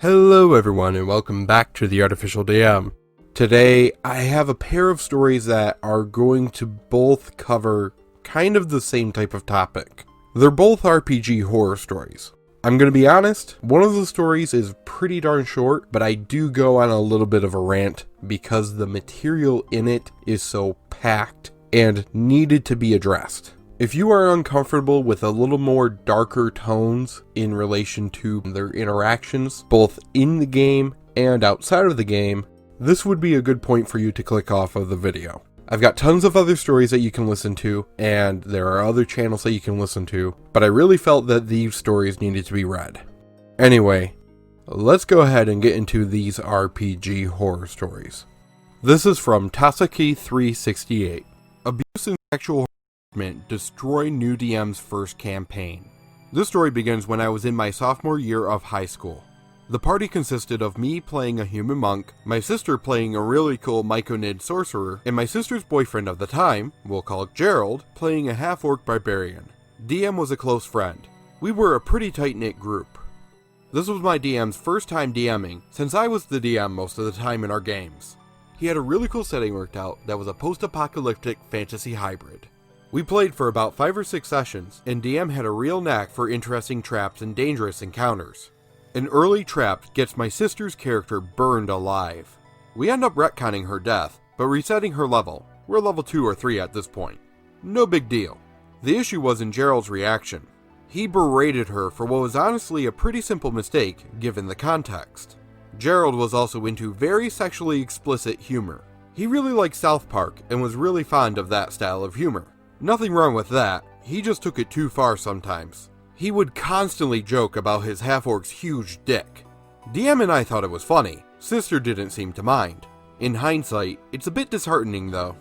Hello everyone and welcome back to the Artificial DM. Today I have a pair of stories that are going to both cover kind of the same type of topic. They're both RPG horror stories. I'm going to be honest, one of the stories is pretty darn short, but I do go on a little bit of a rant because the material in it is so packed and needed to be addressed. If you are uncomfortable with a little more darker tones in relation to their interactions, both in the game and outside of the game, this would be a good point for you to click off of the video. I've got tons of other stories that you can listen to, and there are other channels that you can listen to, but I really felt that these stories needed to be read. Anyway, let's go ahead and get into these RPG horror stories. This is from Tasaki368. Abuse and sexual destroy new DM's first campaign. This story begins when I was in my sophomore year of high school. The party consisted of me playing a human monk, my sister playing a really cool Myconid sorcerer, and my sister's boyfriend of the time, we'll call it Gerald, playing a half-orc barbarian. DM was a close friend. We were a pretty tight-knit group. This was my DM's first time DMing, since I was the DM most of the time in our games. He had a really cool setting worked out that was a post-apocalyptic fantasy hybrid. We played for about 5 or 6 sessions, and DM had a real knack for interesting traps and dangerous encounters. An early trap gets my sister's character burned alive. We end up retconning her death, but resetting her level. We're level 2 or 3 at this point. No big deal. The issue was in Gerald's reaction. He berated her for what was honestly a pretty simple mistake, given the context. Gerald was also into very sexually explicit humor. He really liked South Park, and was really fond of that style of humor. Nothing wrong with that, he just took it too far sometimes. He would constantly joke about his half-orc's huge dick. DM and I thought it was funny, sister didn't seem to mind. In hindsight, it's a bit disheartening though.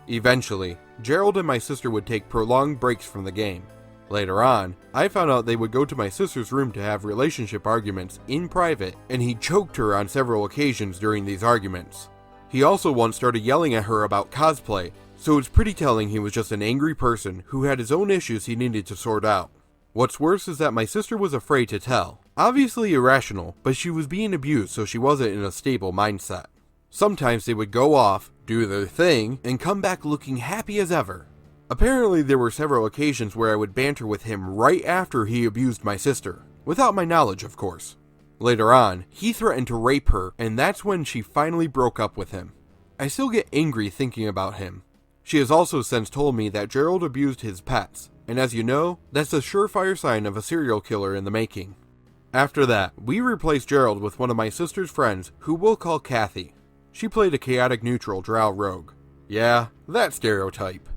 Eventually, Gerald and my sister would take prolonged breaks from the game. Later on, I found out they would go to my sister's room to have relationship arguments in private, and he choked her on several occasions during these arguments. He also once started yelling at her about cosplay, so it's pretty telling he was just an angry person who had his own issues he needed to sort out. What's worse is that my sister was afraid to tell. Obviously irrational, but she was being abused so she wasn't in a stable mindset. Sometimes they would go off, do their thing, and come back looking happy as ever. Apparently there were several occasions where I would banter with him right after he abused my sister, without my knowledge of course. Later on, he threatened to rape her, and that's when she finally broke up with him. I still get angry thinking about him. She has also since told me that Gerald abused his pets, and as you know, that's a surefire sign of a serial killer in the making. After that, we replaced Gerald with one of my sister's friends, who we'll call Kathy. She played a chaotic neutral drow rogue. Yeah, that stereotype.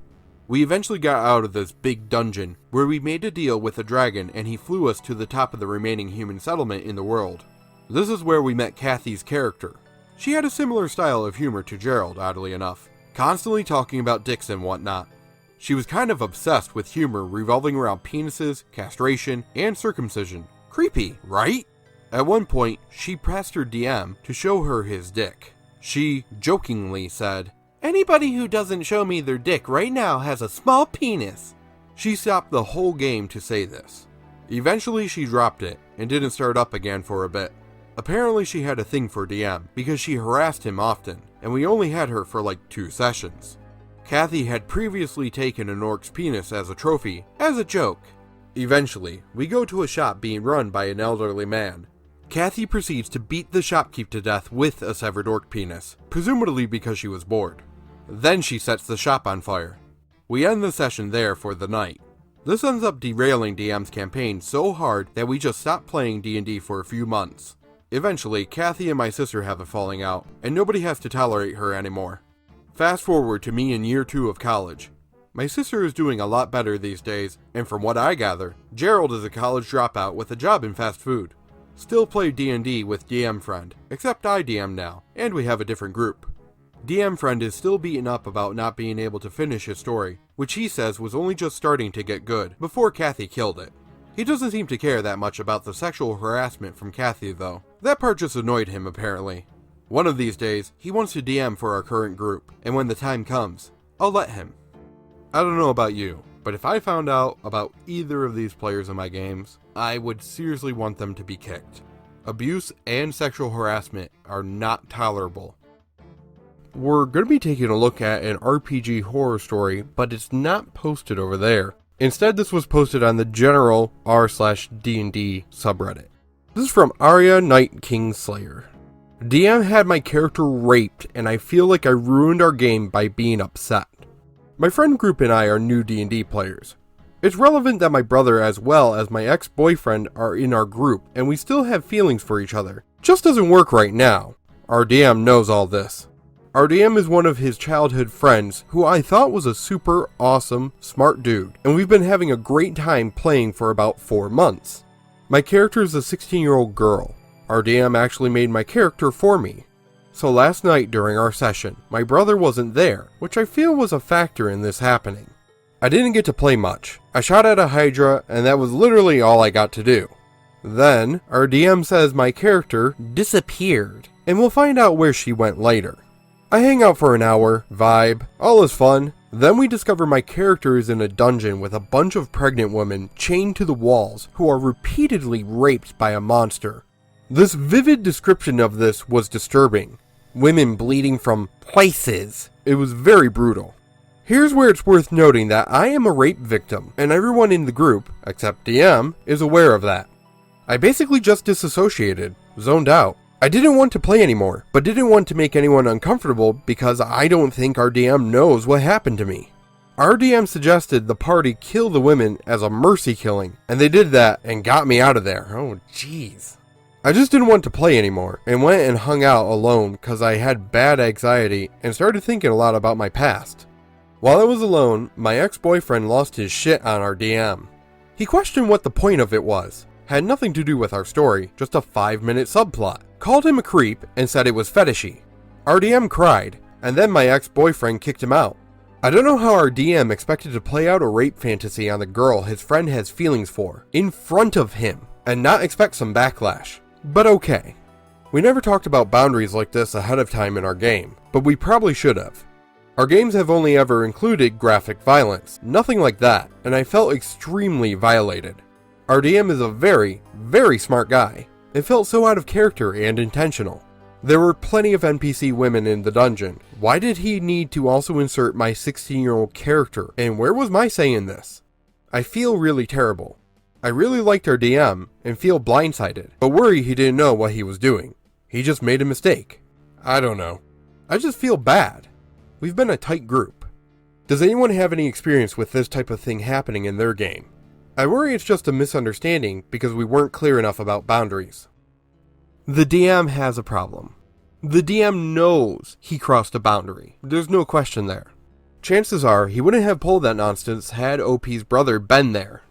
We eventually got out of this big dungeon, where we made a deal with a dragon and he flew us to the top of the remaining human settlement in the world. This is where we met Kathy's character. She had a similar style of humor to Gerald, oddly enough. Constantly talking about dicks and whatnot. She was kind of obsessed with humor revolving around penises, castration, and circumcision. Creepy, right? At one point, she pressed her DM to show her his dick. She jokingly said, "Anybody who doesn't show me their dick right now has a small penis." She stopped the whole game to say this. Eventually she dropped it and didn't start up again for a bit. Apparently she had a thing for DM because she harassed him often, and we only had her for like 2 sessions. Kathy had previously taken an orc's penis as a trophy, as a joke. Eventually, we go to a shop being run by an elderly man. Kathy proceeds to beat the shopkeep to death with a severed orc penis, presumably because she was bored. Then she sets the shop on fire. We end the session there for the night. This ends up derailing DM's campaign so hard that we just stopped playing D&D for a few months. Eventually, Kathy and my sister have a falling out, and nobody has to tolerate her anymore. Fast forward to me in year 2 of college. My sister is doing a lot better these days, and from what I gather, Gerald is a college dropout with a job in fast food. Still play D&D with DM friend, except I DM now, and we have a different group. DM friend is still beaten up about not being able to finish his story, which he says was only just starting to get good, before Kathy killed it. He doesn't seem to care that much about the sexual harassment from Kathy though. That part just annoyed him apparently. One of these days, he wants to DM for our current group, and when the time comes, I'll let him. I don't know about you, but if I found out about either of these players in my games, I would seriously want them to be kicked. Abuse and sexual harassment are not tolerable. We're going to be taking a look at an RPG horror story, but it's not posted over there. Instead, this was posted on the general r/D&D subreddit. This is from Arya Night Kingslayer. DM had my character raped, and I feel like I ruined our game by being upset. My friend group and I are new D&D players. It's relevant that my brother as well as my ex-boyfriend are in our group, and we still have feelings for each other. Just doesn't work right now. Our DM knows all this. Our DM is one of his childhood friends who I thought was a super awesome, smart dude, and we've been having a great time playing for about 4 months. My character is a 16-year-old girl. Our DM actually made my character for me. So last night during our session, my brother wasn't there, which I feel was a factor in this happening. I didn't get to play much. I shot at a Hydra, and that was literally all I got to do. Then, our DM says my character disappeared, and we'll find out where she went later. I hang out for an hour, vibe, all is fun. Then we discover my character is in a dungeon with a bunch of pregnant women chained to the walls who are repeatedly raped by a monster. This vivid description of this was disturbing. Women bleeding from places. It was very brutal. Here's where it's worth noting that I am a rape victim, and everyone in the group, except DM, is aware of that. I basically just disassociated, zoned out. I didn't want to play anymore, but didn't want to make anyone uncomfortable because I don't think our DM knows what happened to me. Our DM suggested the party kill the women as a mercy killing, and they did that and got me out of there. Oh jeez. I just didn't want to play anymore, and went and hung out alone because I had bad anxiety and started thinking a lot about my past. While I was alone, my ex-boyfriend lost his shit on our DM. He questioned what the point of it was. Had nothing to do with our story, just a 5-minute subplot. Called him a creep and said it was fetishy. Our DM cried, and then my ex-boyfriend kicked him out. I don't know how our DM expected to play out a rape fantasy on the girl his friend has feelings for, in front of him, and not expect some backlash. But okay. We never talked about boundaries like this ahead of time in our game, but we probably should have. Our games have only ever included graphic violence, nothing like that, and I felt extremely violated. Our DM is a very, very smart guy. It felt so out of character and intentional. There were plenty of NPC women in the dungeon. Why did he need to also insert my 16-year-old character, and where was my say in this? I feel really terrible. I really liked our DM and feel blindsided, but worry he didn't know what he was doing. He just made a mistake. I don't know. I just feel bad. We've been a tight group. Does anyone have any experience with this type of thing happening in their game? I worry it's just a misunderstanding because we weren't clear enough about boundaries. The DM has a problem. The DM knows he crossed a boundary. There's no question there. Chances are he wouldn't have pulled that nonsense had OP's brother been there.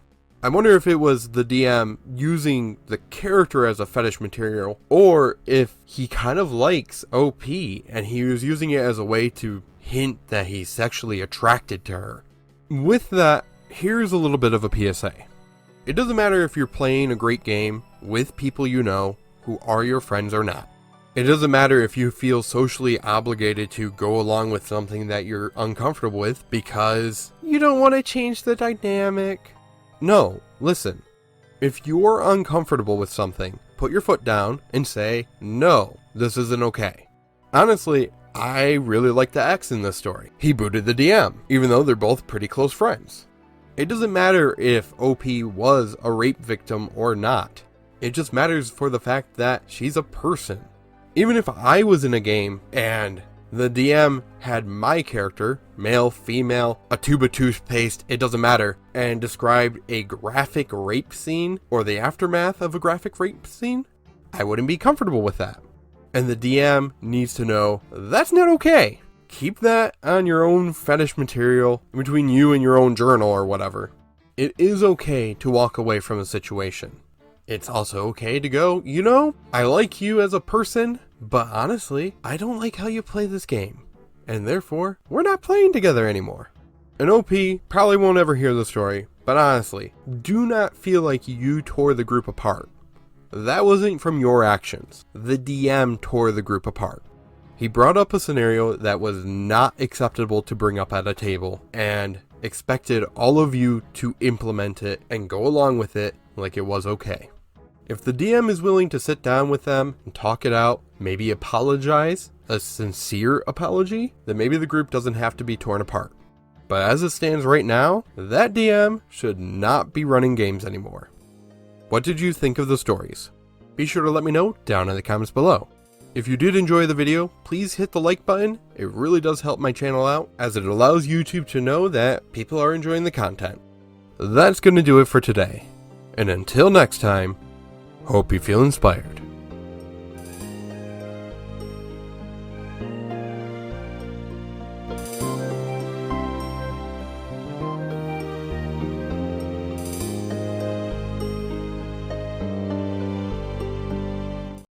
I wonder if it was the DM using the character as a fetish material, or if he kind of likes OP and he was using it as a way to hint that he's sexually attracted to her. With that, here's a little bit of a PSA. It doesn't matter if you're playing a great game with people you know who are your friends or not. It doesn't matter if you feel socially obligated to go along with something that you're uncomfortable with because you don't want to change the dynamic. No, listen. If you're uncomfortable with something, put your foot down and say, no, this isn't okay. Honestly, I really like the X in this story. He booted the DM, even though they're both pretty close friends. It doesn't matter if OP was a rape victim or not. It just matters for the fact that she's a person. Even if I was in a game and the DM had my character, male, female, a tube of toothpaste, it doesn't matter, and described a graphic rape scene or the aftermath of a graphic rape scene, I wouldn't be comfortable with that. And the DM needs to know that's not okay. Keep that on your own fetish material between you and your own journal or whatever. It is okay to walk away from a situation. It's also okay to go, you know, I like you as a person, but honestly, I don't like how you play this game. And therefore, we're not playing together anymore. And OP probably won't ever hear the story, but honestly, do not feel like you tore the group apart. That wasn't from your actions. The DM tore the group apart. He brought up a scenario that was not acceptable to bring up at a table and expected all of you to implement it and go along with it like it was okay. If the DM is willing to sit down with them and talk it out, maybe apologize, a sincere apology, then maybe the group doesn't have to be torn apart. But as it stands right now, that DM should not be running games anymore. What did you think of the stories? Be sure to let me know down in the comments below. If you did enjoy the video, please hit the like button. It really does help my channel out, as it allows YouTube to know that people are enjoying the content. That's going to do it for today. And until next time, hope you feel inspired.